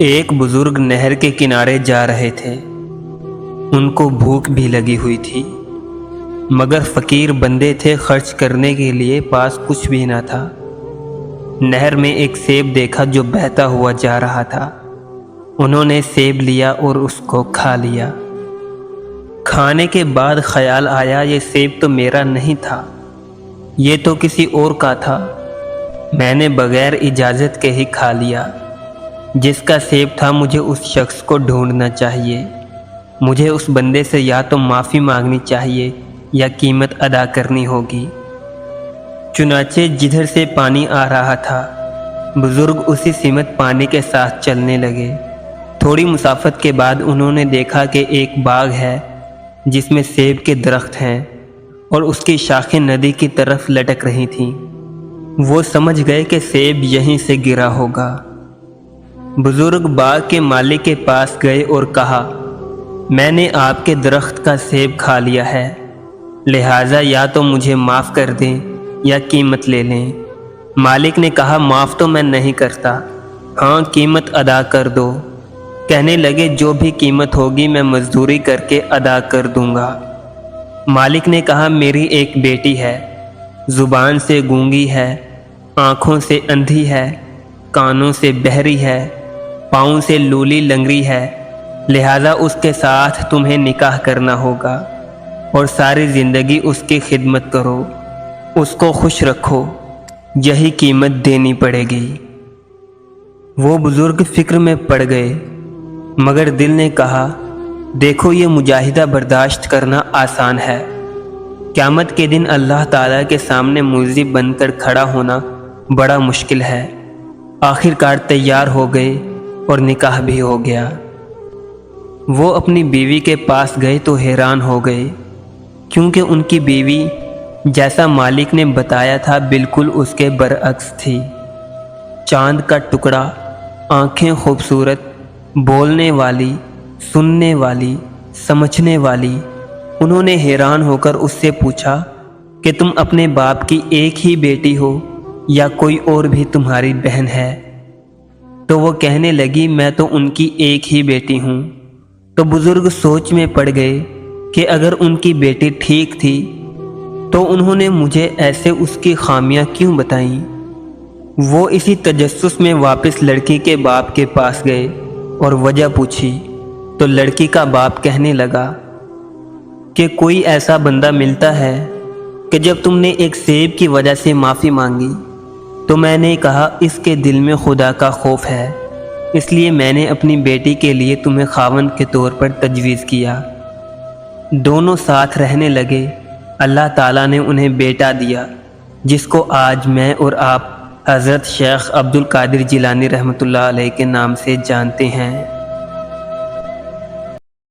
ایک بزرگ نہر کے کنارے جا رہے تھے۔ ان کو بھوک بھی لگی ہوئی تھی، مگر فقیر بندے تھے، خرچ کرنے کے لیے پاس کچھ بھی نہ تھا۔ نہر میں ایک سیب دیکھا جو بہتا ہوا جا رہا تھا۔ انہوں نے سیب لیا اور اس کو کھا لیا۔ کھانے کے بعد خیال آیا یہ سیب تو میرا نہیں تھا، یہ تو کسی اور کا تھا۔ میں نے بغیر اجازت کے ہی کھا لیا۔ جس کا سیب تھا مجھے اس شخص کو ڈھونڈنا چاہیے۔ مجھے اس بندے سے یا تو معافی مانگنی چاہیے یا قیمت ادا کرنی ہوگی۔ چنانچہ جدھر سے پانی آ رہا تھا، بزرگ اسی سمت پانی کے ساتھ چلنے لگے۔ تھوڑی مسافت کے بعد انہوں نے دیکھا کہ ایک باغ ہے جس میں سیب کے درخت ہیں اور اس کی شاخیں ندی کی طرف لٹک رہی تھیں۔ وہ سمجھ گئے کہ سیب یہیں سے گرا ہوگا۔ بزرگ باغ کے مالک کے پاس گئے اور کہا، میں نے آپ کے درخت کا سیب کھا لیا ہے، لہٰذا یا تو مجھے معاف کر دیں یا قیمت لے لیں۔ مالک نے کہا، معاف تو میں نہیں کرتا، ہاں قیمت ادا کر دو۔ کہنے لگے، جو بھی قیمت ہوگی میں مزدوری کر کے ادا کر دوں گا۔ مالک نے کہا، میری ایک بیٹی ہے، زبان سے گونگی ہے، آنکھوں سے اندھی ہے، کانوں سے بہری ہے، پاؤں سے لولی لنگڑی ہے، لہٰذا اس کے ساتھ تمہیں نکاح کرنا ہوگا اور ساری زندگی اس کی خدمت کرو، اس کو خوش رکھو، یہی قیمت دینی پڑے گی۔ وہ بزرگ فکر میں پڑ گئے، مگر دل نے کہا، دیکھو یہ مجاہدہ برداشت کرنا آسان ہے، قیامت کے دن اللہ تعالیٰ کے سامنے ملزم بن کر کھڑا ہونا بڑا مشکل ہے۔ آخر کار تیار ہو گئے اور نکاح بھی ہو گیا۔ وہ اپنی بیوی کے پاس گئے تو حیران ہو گئے، کیونکہ ان کی بیوی جیسا مالک نے بتایا تھا بالکل اس کے برعکس تھی۔ چاند کا ٹکڑا، آنکھیں خوبصورت، بولنے والی، سننے والی، سمجھنے والی۔ انہوں نے حیران ہو کر اس سے پوچھا کہ تم اپنے باپ کی ایک ہی بیٹی ہو یا کوئی اور بھی تمہاری بہن ہے؟ تو وہ کہنے لگی، میں تو ان کی ایک ہی بیٹی ہوں۔ تو بزرگ سوچ میں پڑ گئے کہ اگر ان کی بیٹی ٹھیک تھی تو انہوں نے مجھے ایسے اس کی خامیاں کیوں بتائیں؟ وہ اسی تجسس میں واپس لڑکی کے باپ کے پاس گئے اور وجہ پوچھی تو لڑکی کا باپ کہنے لگا کہ کوئی ایسا بندہ ملتا ہے کہ جب تم نے ایک سیب کی وجہ سے معافی مانگی تو میں نے کہا اس کے دل میں خدا کا خوف ہے، اس لیے میں نے اپنی بیٹی کے لیے تمہیں خاوند کے طور پر تجویز کیا۔ دونوں ساتھ رہنے لگے، اللہ تعالیٰ نے انہیں بیٹا دیا جس کو آج میں اور آپ حضرت شیخ عبد القادر جیلانی رحمۃ اللہ علیہ کے نام سے جانتے ہیں۔